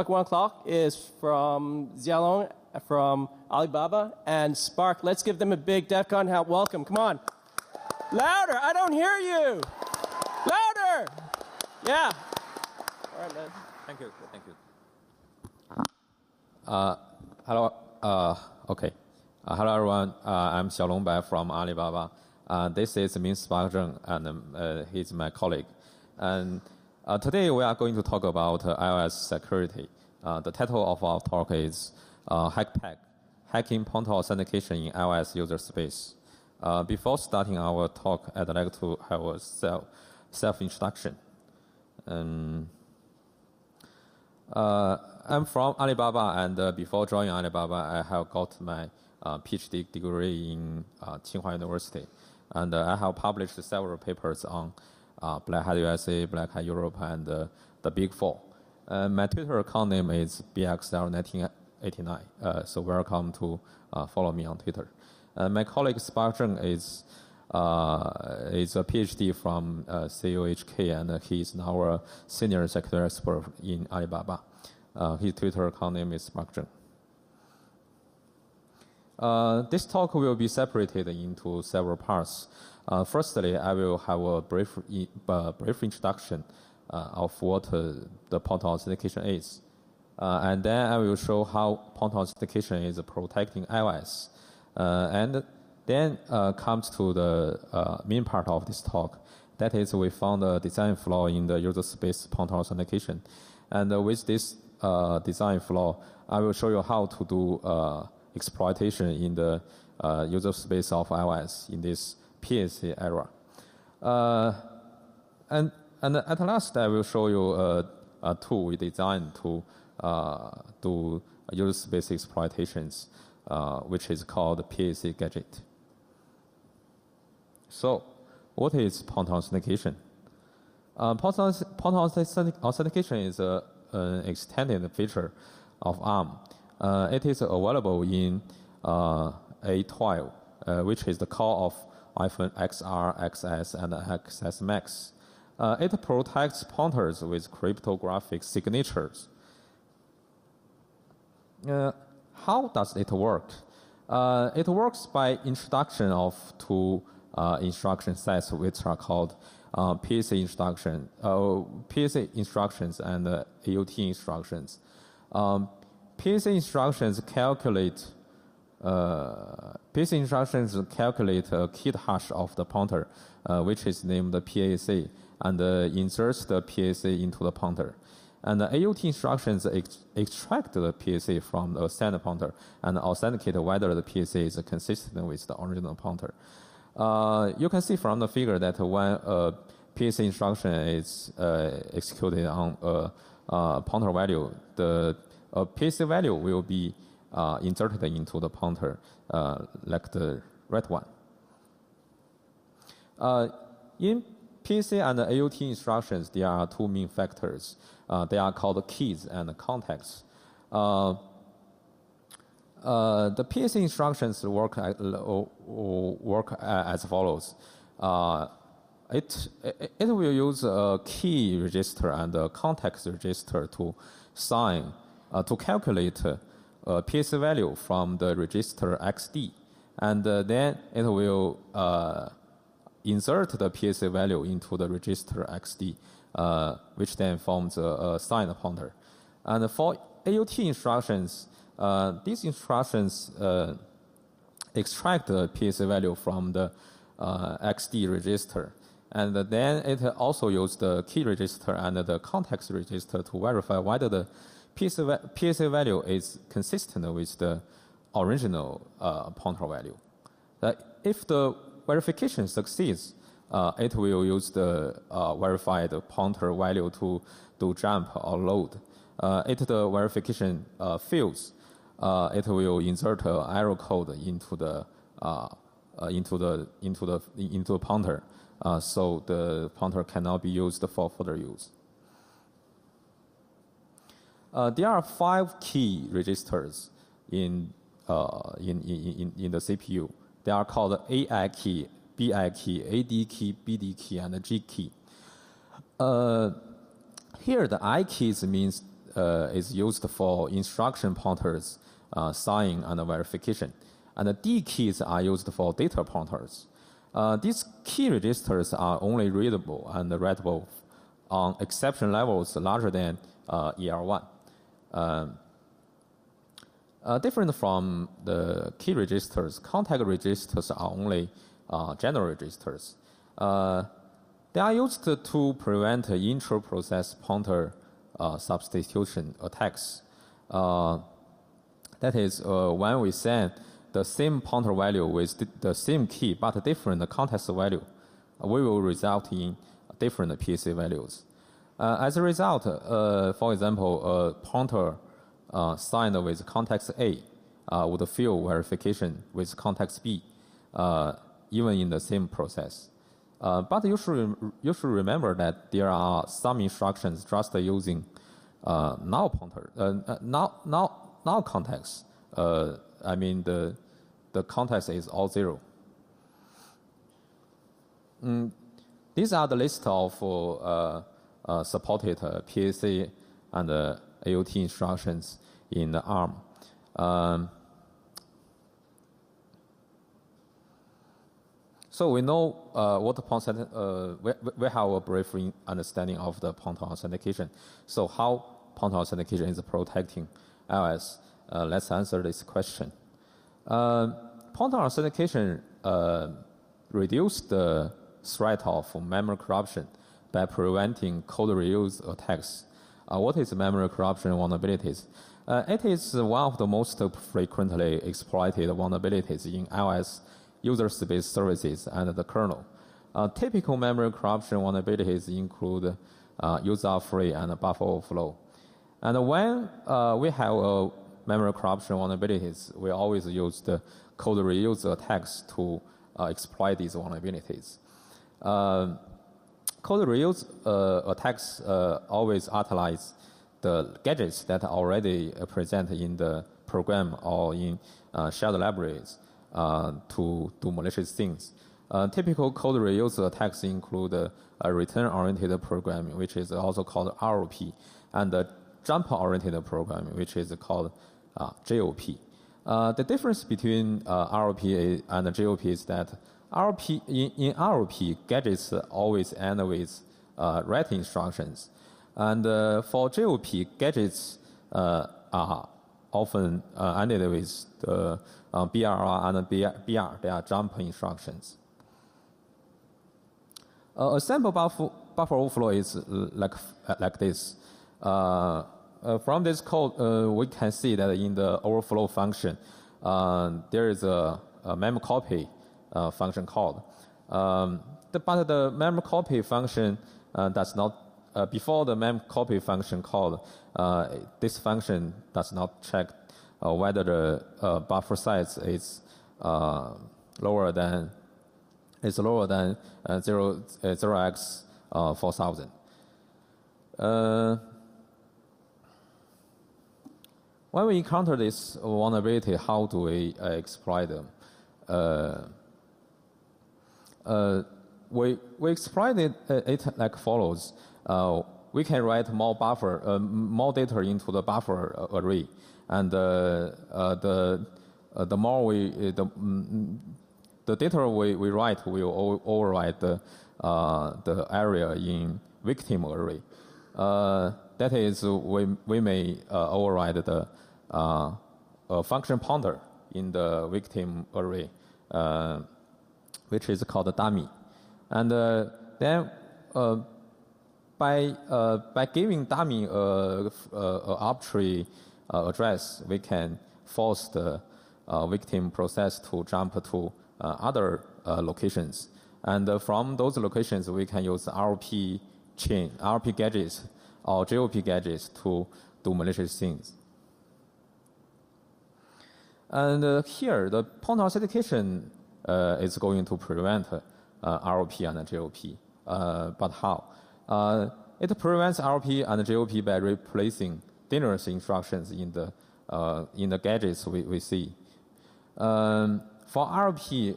1 o'clock is from Xiaolong from Alibaba and Spark. Let's give them a big DEF CON welcome. Come on. Louder. I don't hear you. Louder. Yeah. All right, man. Thank you. Thank you. Hello. Okay. Hello, everyone. I'm Xiaolong Bai from Alibaba. This is Min Spark Zheng, and he's my colleague. And today we are going to talk about iOS security. The title of our talk is HackPac, Hacking Pointer Authentication in iOS User Space. Before starting our talk, I'd like to have a self-introduction. I'm from Alibaba, and before joining Alibaba, I have got my PhD degree in Tsinghua University. And I have published several papers on Black Hat USA, Black Hat Europe, and the Big Four. My Twitter account name is bxl1989, so welcome to follow me on Twitter. My colleague Spark Zheng is a PhD from CUHK, and he is now a senior security expert in Alibaba. His Twitter account name is Spark Zheng. This talk will be separated into several parts. Firstly, I will have a brief introduction of what the pointer authentication is. And then I will show how pointer authentication is protecting iOS. And then comes to the main part of this talk. That is, we found a design flaw in the user space pointer authentication. And with this design flaw, I will show you how to do exploitation in the user space of iOS in this PAC era. And at last, I will show you a tool we designed to do user space exploitations, which is called PAC-gadget. So, what is pointer authentication? Pointer authentication is an extended feature of ARM. It is available in A12, which is the core of iPhone XR, XS, and XS Max. It protects pointers with cryptographic signatures. How does it work? It works by introduction of two instruction sets, which are called PAC instructions and AUT instructions. PAC instructions calculate a keyed hash of the pointer, which is named PAC, and inserts the PAC into the pointer. And the AUT instructions extract the PAC from the assigned pointer and authenticate whether the PAC is consistent with the original pointer. You can see from the figure that when a PAC instruction is executed on a pointer value, the PAC value will be inserted into the pointer, like the red one. In PAC and AUT instructions, there are two main factors. They are called keys and contexts. The PAC instructions work as follows. It will use a key register and a context register to calculate a PAC value from the register XD, and then it will insert the PAC value into the register XD, which then forms a signed pointer. And for AUT instructions, these instructions extract the PAC value from the XD register, and then it also uses the key register and the context register to verify whether the PAC value is consistent with the original pointer value. If the verification succeeds, it will use the verified pointer value to do jump or load. If the verification fails, it will insert an error code into the pointer, so the pointer cannot be used for further use. There are 5 key registers in the CPU. They are called AI key, BI key, AD key, BD key, and G key. Here, the I keys means is used for instruction pointers, sign and verification. And the D keys are used for data pointers. These key registers are only readable and writable on exception levels larger than ER1. Different from the key registers, contact registers are only general registers. They are used to prevent intra-process pointer substitution attacks. That is, when we send the same pointer value with the same key but different context value, we will result in different PSA values. As a result, for example, a pointer signed with context A would fail verification with context B, even in the same process. But you should remember that there are some instructions just using null pointer, null context. I mean the context is all 0. These are the list of supported PSA and AOT instructions in the ARM. So we know what we have a brief understanding of the pointer authentication. So how pointer authentication is protecting iOS? Let's answer this question. Pointer authentication reduces the threat of memory corruption by preventing code reuse attacks. What is memory corruption vulnerabilities? It is one of the most frequently exploited vulnerabilities in iOS user space services and the kernel. Typical memory corruption vulnerabilities include user-free and buffer overflow. And when we have memory corruption vulnerabilities, we always use the code reuse attacks to exploit these vulnerabilities. Code reuse attacks always utilize the gadgets that are already present in the program or in shared libraries to do malicious things. Typical code reuse attacks include a return-oriented programming, which is also called ROP, and a jump-oriented programming, which is called JOP. The difference between ROP and JOP is that in ROP, gadgets always end with write instructions. And for JOP, gadgets are often ended with the BRR and BR. They are jump instructions. A sample buffer overflow is like this. From this code, we can see that in the overflow function, there is a mem copy function called. But the mem copy function does not, before the mem copy function called, this function does not check whether the buffer size is lower than 0x 4000. When we encounter this vulnerability, how do we exploit them? We exploit it like follows. We can write more data into the buffer array, and the more the data we write will override the area in victim array. That is, we may override the function pointer in the victim array, which is called dummy. And then by giving dummy an arbitrary address, we can force the victim process to jump to other locations. And from those locations, we can use ROP chain, ROP gadgets, or JOP gadgets to do malicious things. And here, the pointer authentication is going to prevent ROP and JOP. But how? It prevents ROP and JOP by replacing dangerous instructions in the gadgets we see. For ROP,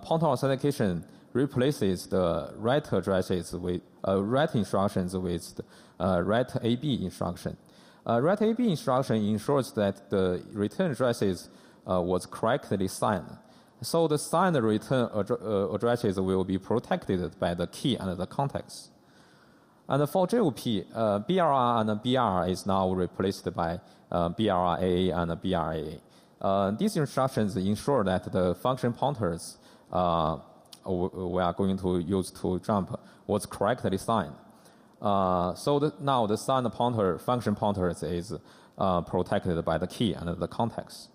pointer authentication replaces the write addresses with write instructions with write AB instruction. Write AB instruction ensures that the return addresses was correctly signed. So the signed return addresses will be protected by the key and the context. And for JOP, BRR and BR is now replaced by BRAA and BRAA. These instructions ensure that the function pointers we are going to use to jump was correctly signed. So now the signed pointer, function pointers is protected by the key and the context.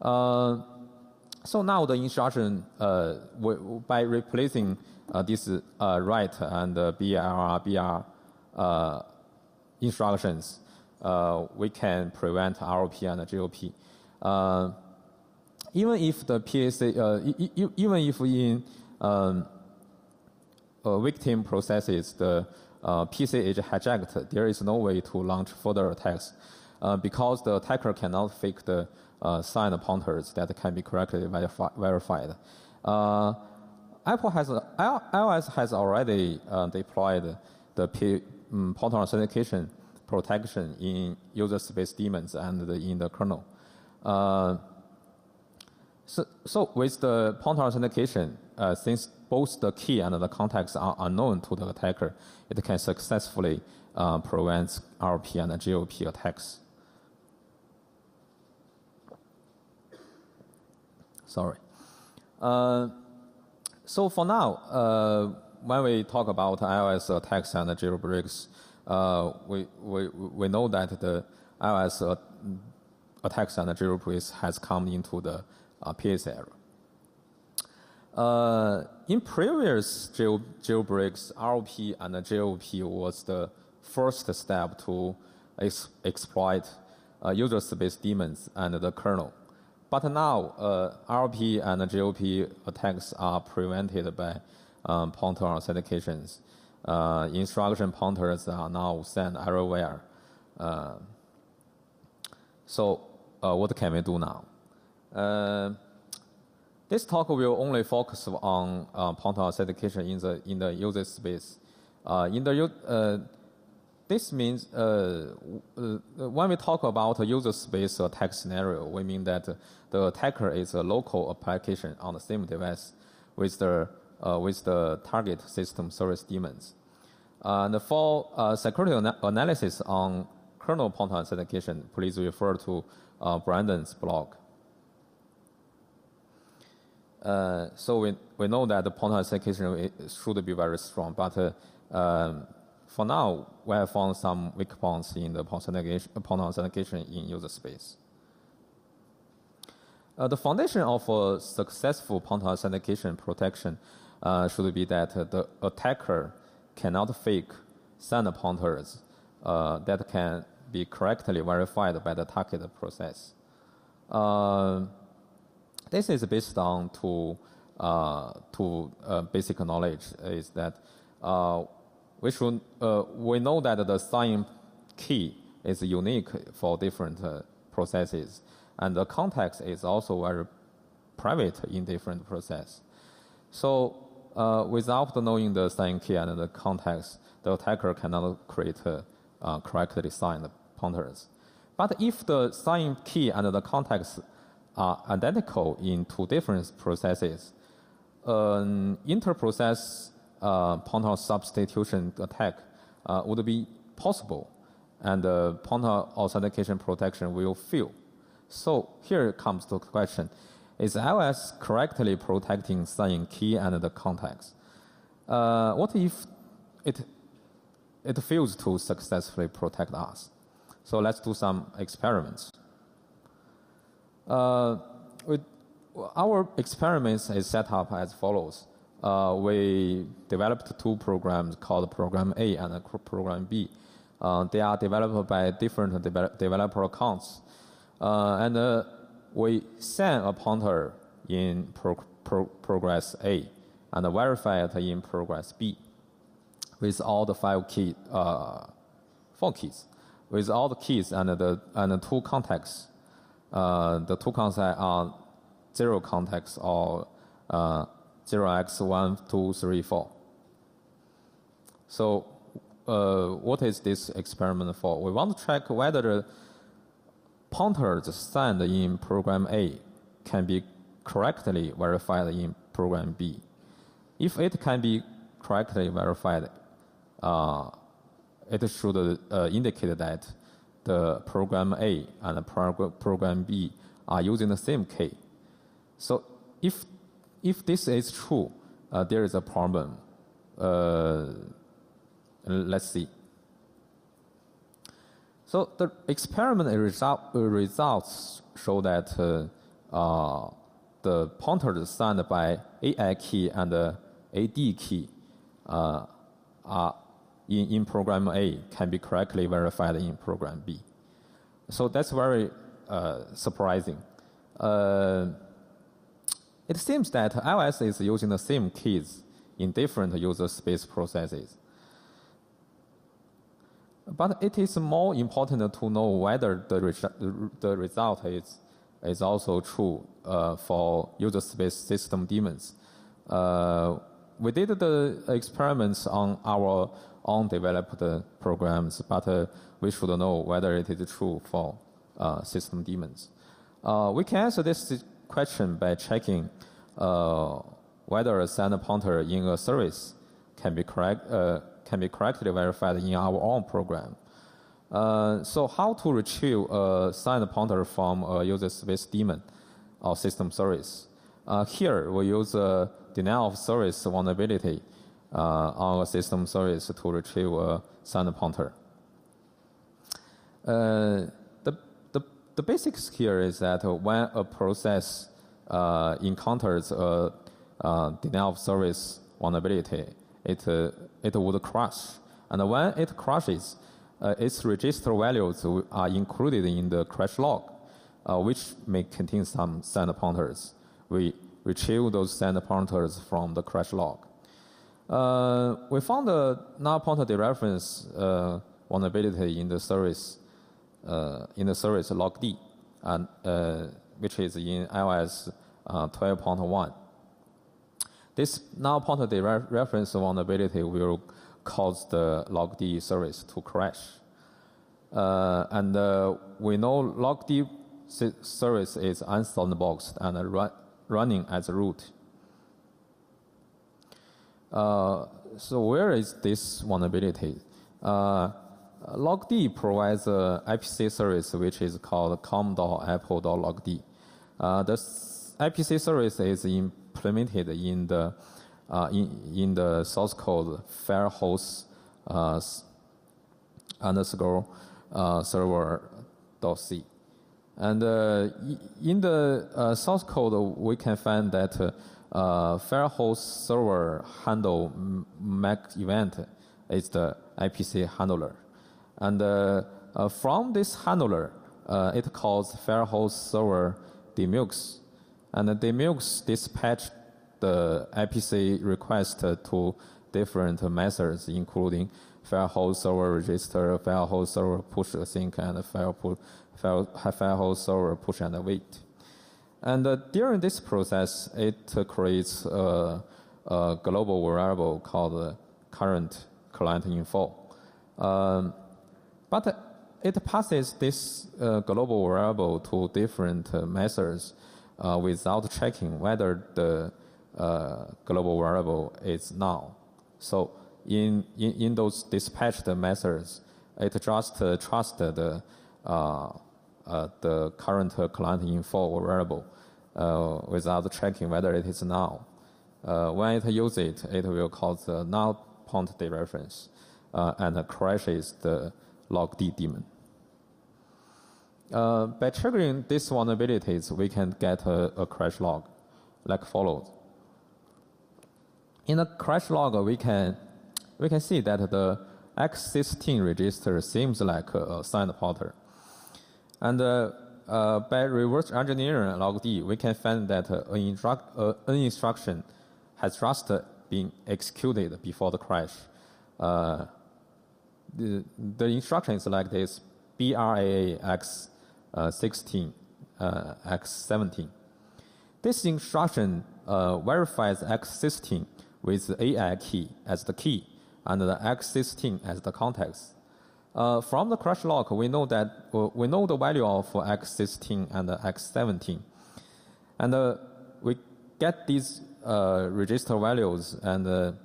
So now the instruction, by replacing this write and BR instructions, we can prevent ROP and JOP. Even if the PSA, even if in victim processes the PSA is hijacked, there is no way to launch further attacks because the attacker cannot fake the signed pointers that can be correctly verified. iOS has already deployed the pointer authentication protection in user space daemons and in the kernel. So with the pointer authentication, since both the key and the context are unknown to the attacker, it can successfully prevent ROP and JOP attacks. Sorry. So for now, when we talk about iOS attacks and jailbreaks, we know that the iOS attacks and jailbreaks has come into the PSA era. In previous jailbreaks, ROP and JOP was the first step to exploit user space daemons and the kernel. But now, ROP and JOP attacks are prevented by pointer authentications. Instruction pointers are now sent everywhere. So what can we do now? This talk will only focus on pointer authentication in the user space. This means when we talk about a user space attack scenario, we mean that the attacker is a local application on the same device with the target system service daemons. And for security analysis on kernel pointer authentication, please refer to Brandon's blog. So we know that the pointer authentication should be very strong, but for now, we have found some weak points in the pointer authentication in user space. The foundation of a successful pointer authentication protection should be that the attacker cannot fake signed pointers that can be correctly verified by the target process. This is based on two basic knowledge is that we know that the sign key is unique for different processes, and the context is also very private in different processes. So without knowing the sign key and the context, the attacker cannot create correctly signed pointers. But if the sign key and the context are identical in two different processes, an inter-process pointer substitution attack would be possible, and the pointer authentication protection will fail. So here comes the question: is iOS correctly protecting sign key and the context? What if it fails to successfully protect us? So let's do some experiments. Our experiments is set up as follows. We developed two programs called Program A and Program B. They are developed by different developer accounts. And we send a pointer in progress A and verify it in progress B with all the four keys, with all the keys and the two contexts. The two contexts are zero context or 0x1234. So what is this experiment for? We want to check whether the pointers sent in program A can be correctly verified in program B. If it can be correctly verified, it should indicate that the program A and the program B are using the same key. So if this is true, there is a problem. Let's see. So the experiment results show that the pointers sent by AI key and the AD key are in program A can be correctly verified in program B. So that's very surprising. It seems that iOS is using the same keys in different user space processes. But it is more important to know whether the result is also true for user space system daemons. We did the experiments on our own developed programs, but we should know whether it is true for system daemons. We can answer this question by checking whether a send pointer in a service can be correctly verified in our own program. So how to retrieve a send pointer from a user space daemon or system service? Here we use a denial of service vulnerability on a system service to retrieve a send pointer. The basics here is that when a process encounters a denial of service vulnerability, it would crash. And when it crashes, its register values are included in the crash log, which may contain some send pointers. We retrieve those send pointers from the crash log. We found a null pointer dereference vulnerability in the service logd, and which is in iOS 12.1. This null pointer dereference vulnerability will cause the logd service to crash. And we know logd service is unsandboxed and running as root. So where is this vulnerability? Logd provides an IPC service which is called com.apple.logd. The IPC service is implemented in the source code firehose underscore server.c. And in the source code, we can find that firehose server handle make event is the IPC handler. And from this handler, it calls firehose server demux. And the demux dispatch the IPC request to different methods, including firehose server register, firehose server push async, and firehose server push and wait. And during this process, it creates a global variable called current client info. But it passes this global variable to different methods without checking whether the global variable is null. So in those dispatched methods, it just trusts the current client info variable without checking whether it is null. When it uses it, it will cause a null pointer dereference and crashes the logd daemon. By triggering these vulnerabilities, we can get a crash log like follows. In the crash log, we can see that the X16 register seems like a send pointer. And by reverse engineering logd, we can find that an instruction has just been executed before the crash. The instruction is like this: BRAA X16 X17. This instruction verifies X16 with the AI key as the key and the X16 as the context. From the crash log, we know the value of X16 and X17, and we get these register values and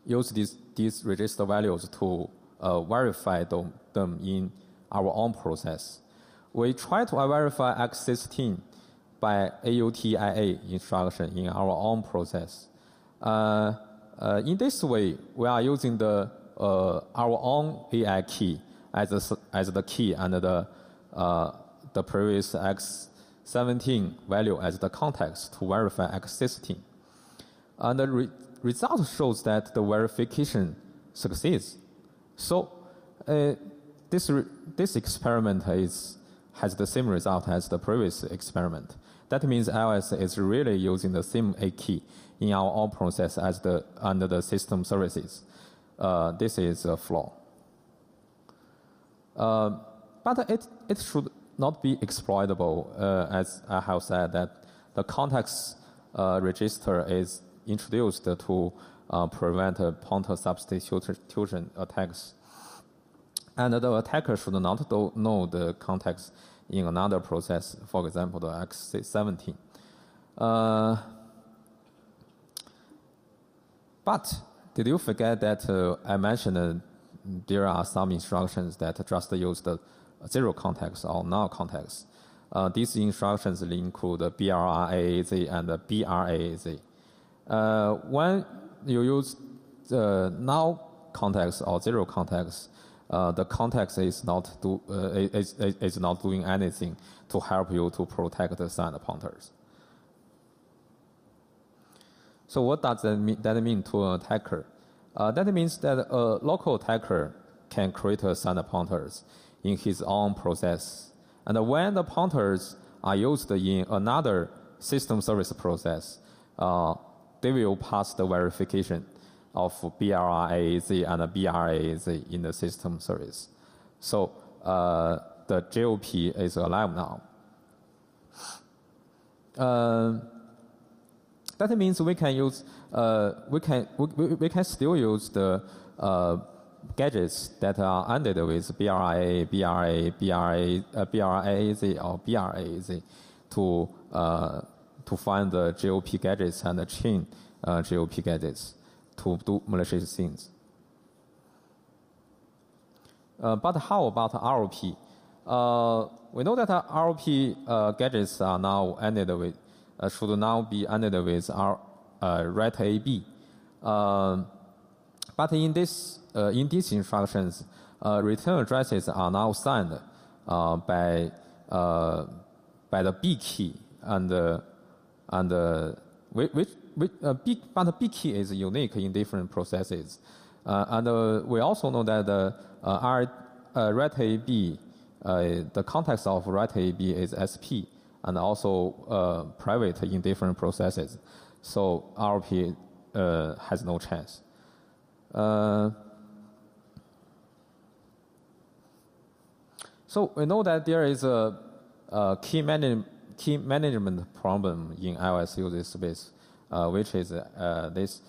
use these register values to verify them in our own process. We try to verify X16 by AUTIA instruction in our own process. In this way, we are using our own AI key as the key and the previous X17 value as the context to verify X16. And the result shows that the verification succeeds. So this experiment has the same result as the previous experiment. That means iOS is really using the same A key in our own process as under the system services. This is a flaw. But it should not be exploitable, as I have said, that the context register is introduced to prevent pointer substitution attacks. And the attacker should not know the context in another process, for example, the X17. But did you forget that I mentioned there are some instructions that just use the zero context or null context? These instructions include the BRAAZ and the BRAAZ. When you use the null context or zero context, the context is not doing anything to help you to protect the signed pointers. So what does that mean to an attacker? That means that a local attacker can create signed pointers in his own process, and when the pointers are used in another system service process, they will pass the verification of BRAAZ and BRAAZ in the system service. So the JOP is alive now. That means we can use we can still use the gadgets that are ended with BRAAZ or BRAAZ to find the JOP gadgets and the chain JOP gadgets to do malicious things. But how about ROP? We know that ROP gadgets are now ended with should now be ended with write AB. But in these instructions, return addresses are now signed by the B key but the B key is unique in different processes. And we also know that write AB, the context of write AB is SP, and also private in different processes. So ROP has no chance. So we know that there is a key management problem in iOS user space, which is this.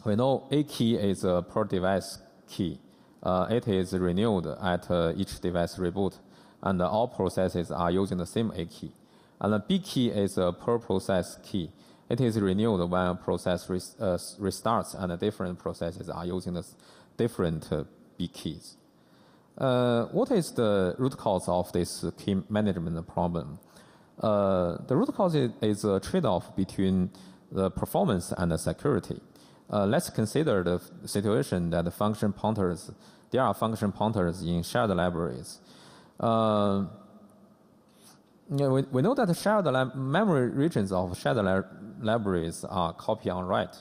We know A key is a per device key. It is renewed at each device reboot, and all processes are using the same A key. And the B key is a per process key. It is renewed when a process restarts, and different processes are using the different B keys. What is the root cause of this key management problem? The root cause is a trade-off between the performance and the security. Let's consider the situation that there are function pointers in shared libraries. We know that the shared memory regions of shared libraries are copy on write.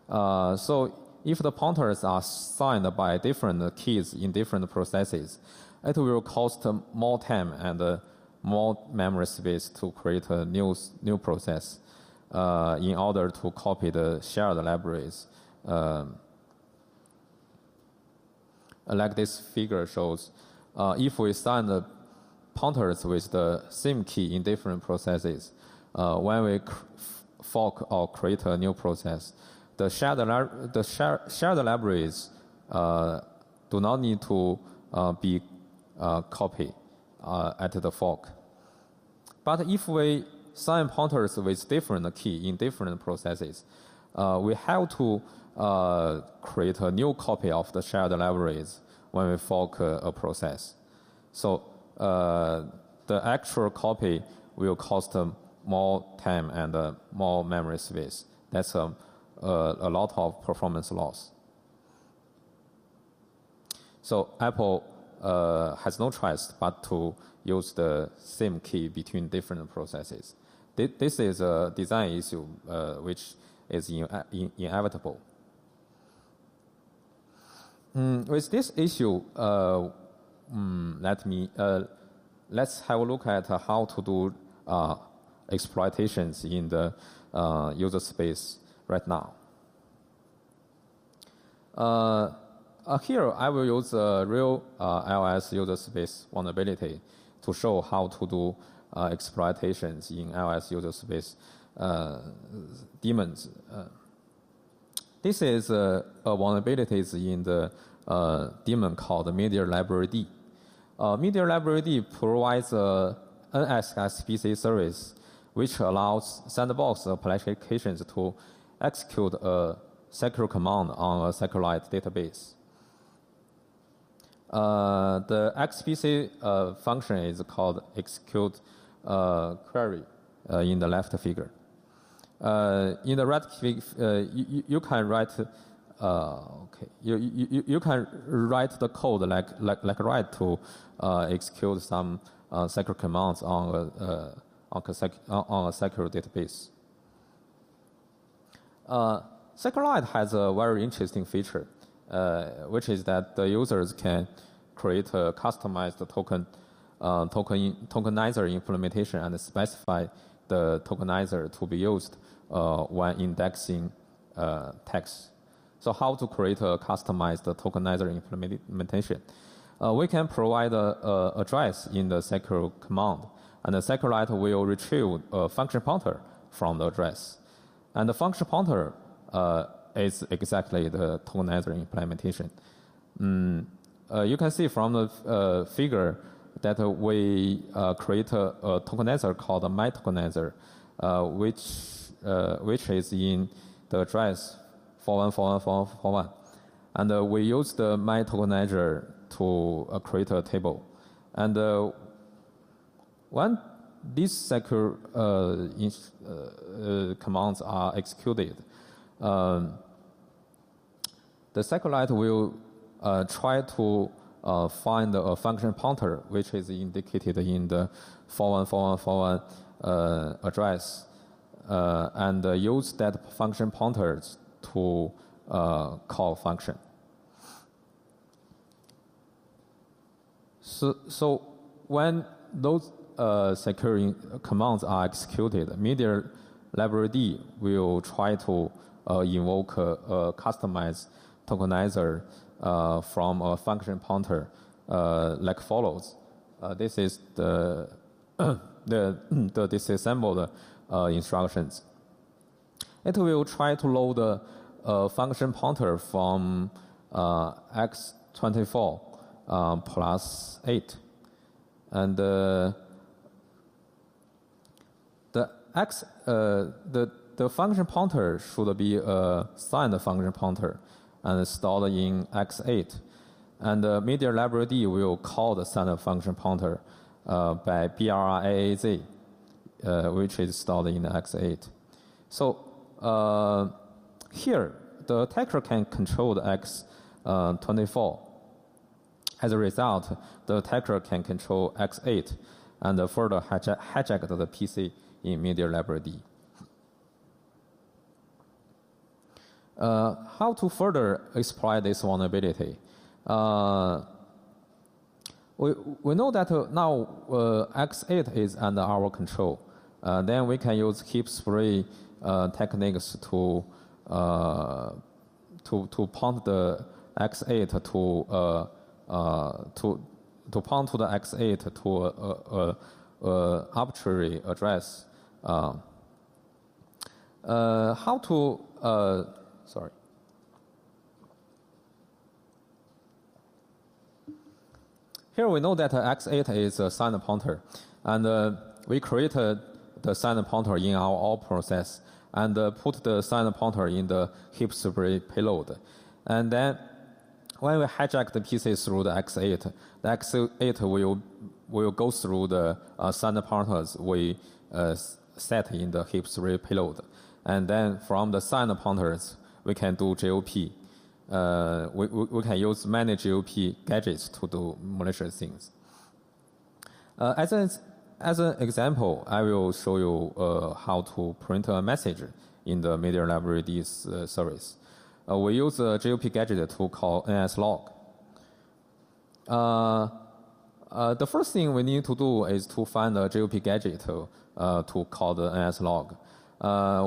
So if the pointers are signed by different keys in different processes, it will cost more time and more memory space to create a new process in order to copy the shared libraries. Like this figure shows, if we sign the pointers with the same key in different processes. When we fork or create a new process, the shared libraries do not need to be copied at the fork. But if we assign pointers with different key in different processes, we have to create a new copy of the shared libraries when we fork a process. So the actual copy will cost more time and more memory space. That's a lot of performance loss. So Apple has no choice but to use the same key between different processes. This is a design issue which is inevitable. With this issue, let's have a look at how to do exploitations in the user space right now. Here, I will use a real iOS user space vulnerability to show how to do exploitations in iOS user space daemons. This is a vulnerability in the daemon called Media Library D. Media Library D provides an NSXPC service which allows sandbox applications to execute a secure command on a SQLite database. The XPC function is called execute query in the left figure. In the right figure, you can write. You can write the code like write to execute some secure commands on a secure database. SQLite has a very interesting feature, which is that the users can create a customized tokenizer implementation and specify the tokenizer to be used when indexing text. So how to create a customized tokenizer implementation? We can provide an address in the secure command, and the SQLite will retrieve a function pointer from the address. And the function pointer is exactly the tokenizer implementation. You can see from the figure that we create a tokenizer called a myTokenizer, which is in the address 41414141. And we use the myTokenizer to create a table. And when these secure commands are executed, the SQLite will try to find a function pointer, which is indicated in the 414141 address, and use that function pointer to call function. So when those secure commands are executed, Media Library D will try to invoke a customized tokenizer from a function pointer like follows. This is the disassembled instructions. It will try to load a function pointer from x24 plus 8, and the function pointer should be a signed function pointer and stored in x8, and the Media Library D will call the signed function pointer by BRAAZ, which is stored in x8. So here, the attacker can control the x24. As a result, the attacker can control x8 and further hijack the PC in Media Library D. How to further exploit this vulnerability? We know that now x8 is under our control. Then we can use keep spray techniques to point the x8 to point to the X8 to a arbitrary address. How to sorry. Here we know that X8 is a signed pointer, and we created the signed pointer in our all process and put the signed pointer in the heap spree payload. And then when we hijack the PC through the X8, the X8 will go through the signed pointers we set in the heap spree payload. And then from the signed pointers, we can do JOP. We can use many JOP gadgets to do malicious things. As an example, I will show you how to print a message in the media library service. We use a JOP gadget to call nslog. The first thing we need to do is to find a JOP gadget to call the nslog.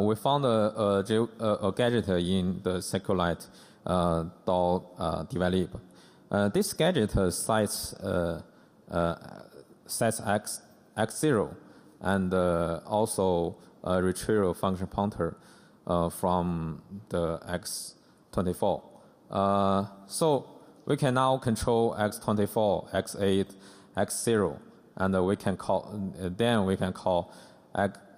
We found a gadget in the SQLite develop. This gadget sets x0 and also retrieve a function pointer from the x24. So we can now control x24, x8, x0, and we can call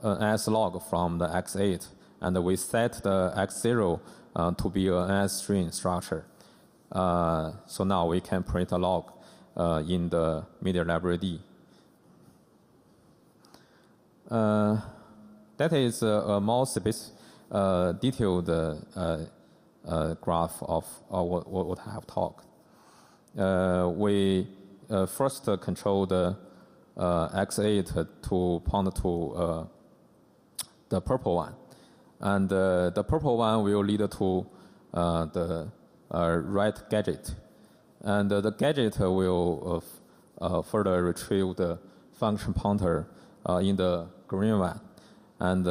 nslog from the x8, and we set the x0 to be an S string structure. So now we can print a log in the media library D. That is a more detailed graph of what I have talked. We first control the x8 to point to the purple one, and the purple one will lead to the right gadget, and the gadget will further retrieve the function pointer in the green one, and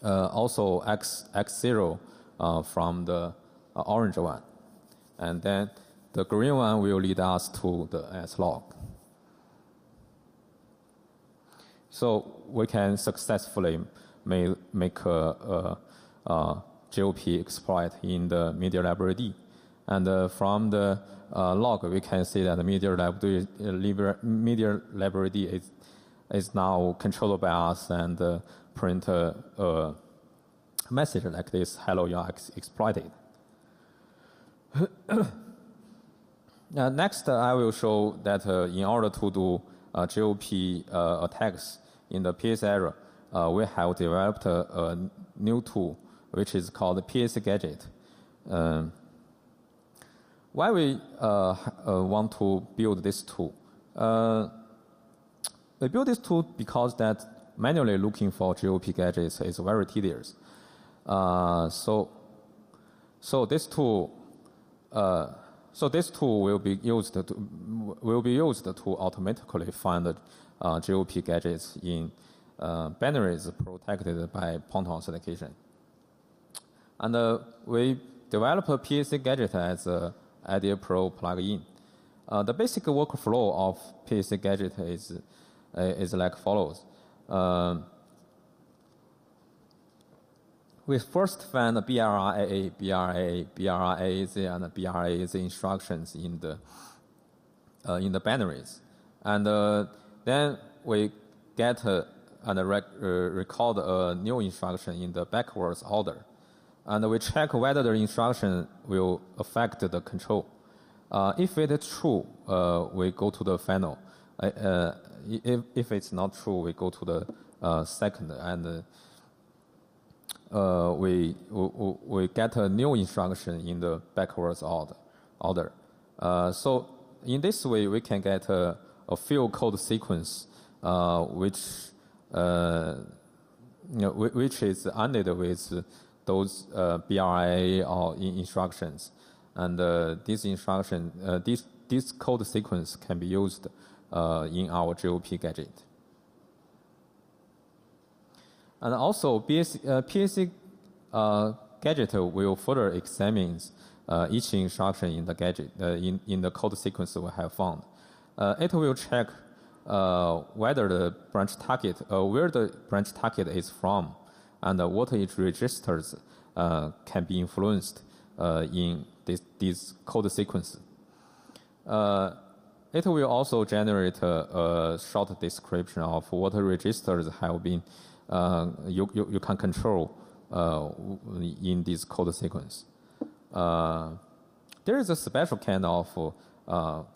also x0 from the orange one, and then the green one will lead us to the nslog. So we can successfully make a JOP exploit in the media library D. And from the log, we can see that the media library D is now controlled by us and print a message like this: "Hello, you are exploited." Next, I will show that in order to do JOP attacks in the PS era, we have developed a new tool which is called the PAC-gadget. Why we want to build this tool? We build this tool because that manually looking for JOP gadgets is very tedious. So this tool will be used to automatically find JOP gadgets in binaries protected by point authentication. And we develop a PAC-gadget as a IDEA Pro plugin. The basic workflow of PAC-gadget is like follows. We first find the BRAA, BRAAZ, and BRAAZ instructions in the binaries, and then we get and record a new instruction in the backwards order, and we check whether the instruction will affect the control. If it is true, we go to the final. If it's not true, we go to the second, and we get a new instruction in the backwards order. So in this way, we can get a field code sequence which is ended with those BRA or instructions, and this code sequence can be used in our JOP gadget. And also, PAC gadget will further examine each instruction in the gadget, in the code sequence we have found. It will check whether the branch target, where the branch target is from, and what its registers can be influenced in this code sequence. It will also generate a short description of what registers have been you can control in this code sequence. There is a special kind of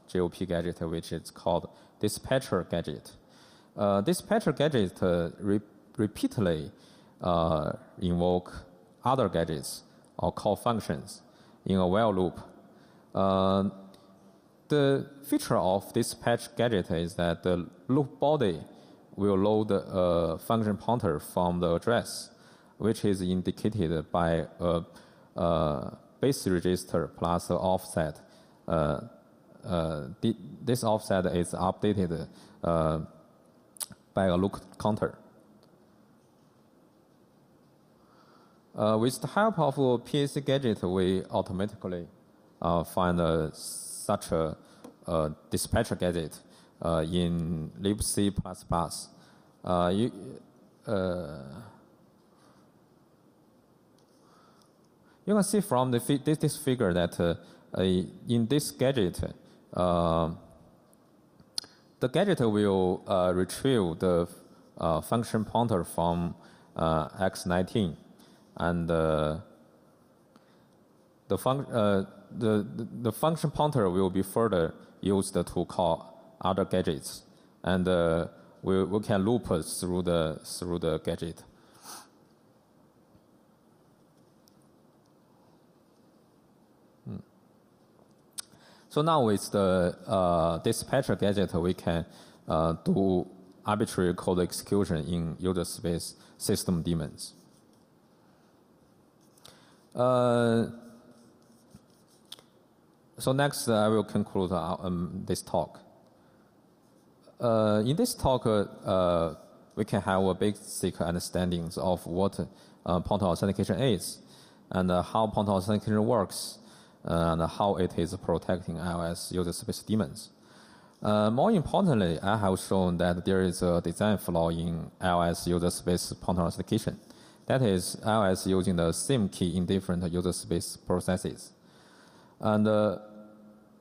JOP gadget which is called dispatcher gadget. Dispatcher gadget repeatedly invoke other gadgets or call functions in a while loop. The feature of dispatch gadget is that the loop body will load a function pointer from the address, which is indicated by a base register plus an offset. This offset is updated by a loop counter. With the help of PAC-gadget, we automatically find such a dispatcher gadget in libc++. You can see from this figure that in this gadget, the gadget will retrieve the function pointer from x19, and the function pointer will be further used to call other gadgets, and we can loop through the gadget. So now with the dispatcher gadget, we can do arbitrary code execution in user space system daemons. So next, I will conclude this talk. In this talk, we can have a basic understanding of what point authentication is, and how point authentication works, and how it is protecting iOS user space daemons. More importantly, I have shown that there is a design flaw in iOS user space point authentication. That is, iOS using the same key in different user space processes. And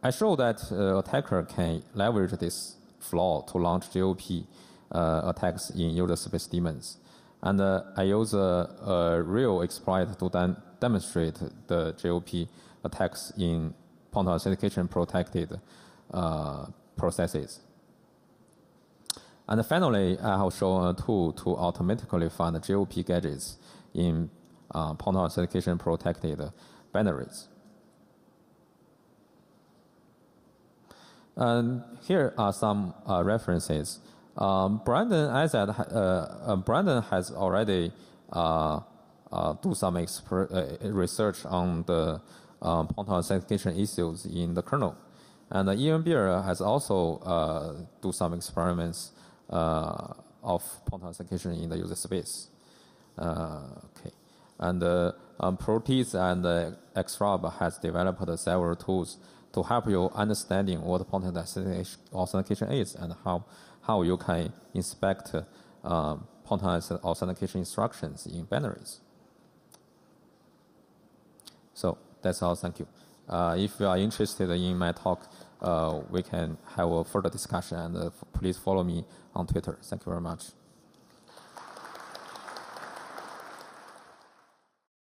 I show that attacker can leverage this flaw to launch JOP attacks in user space daemons. And I use a real exploit to demonstrate the JOP attacks in point authentication protected processes. And finally, I have shown a tool to automatically find JOP gadgets in point authentication protected binaries. And here are some references. Brandon has already do some research on the point authentication issues in the kernel. And Ian Beer has also do some experiments of point authentication in the user space. Okay. And PAuth and ROP has developed several tools to help you understanding what point authentication is and how you can inspect point authentication instructions in binaries. So that's all. Thank you. If you are interested in my talk, we can have a further discussion, and please follow me on Twitter. Thank you very much.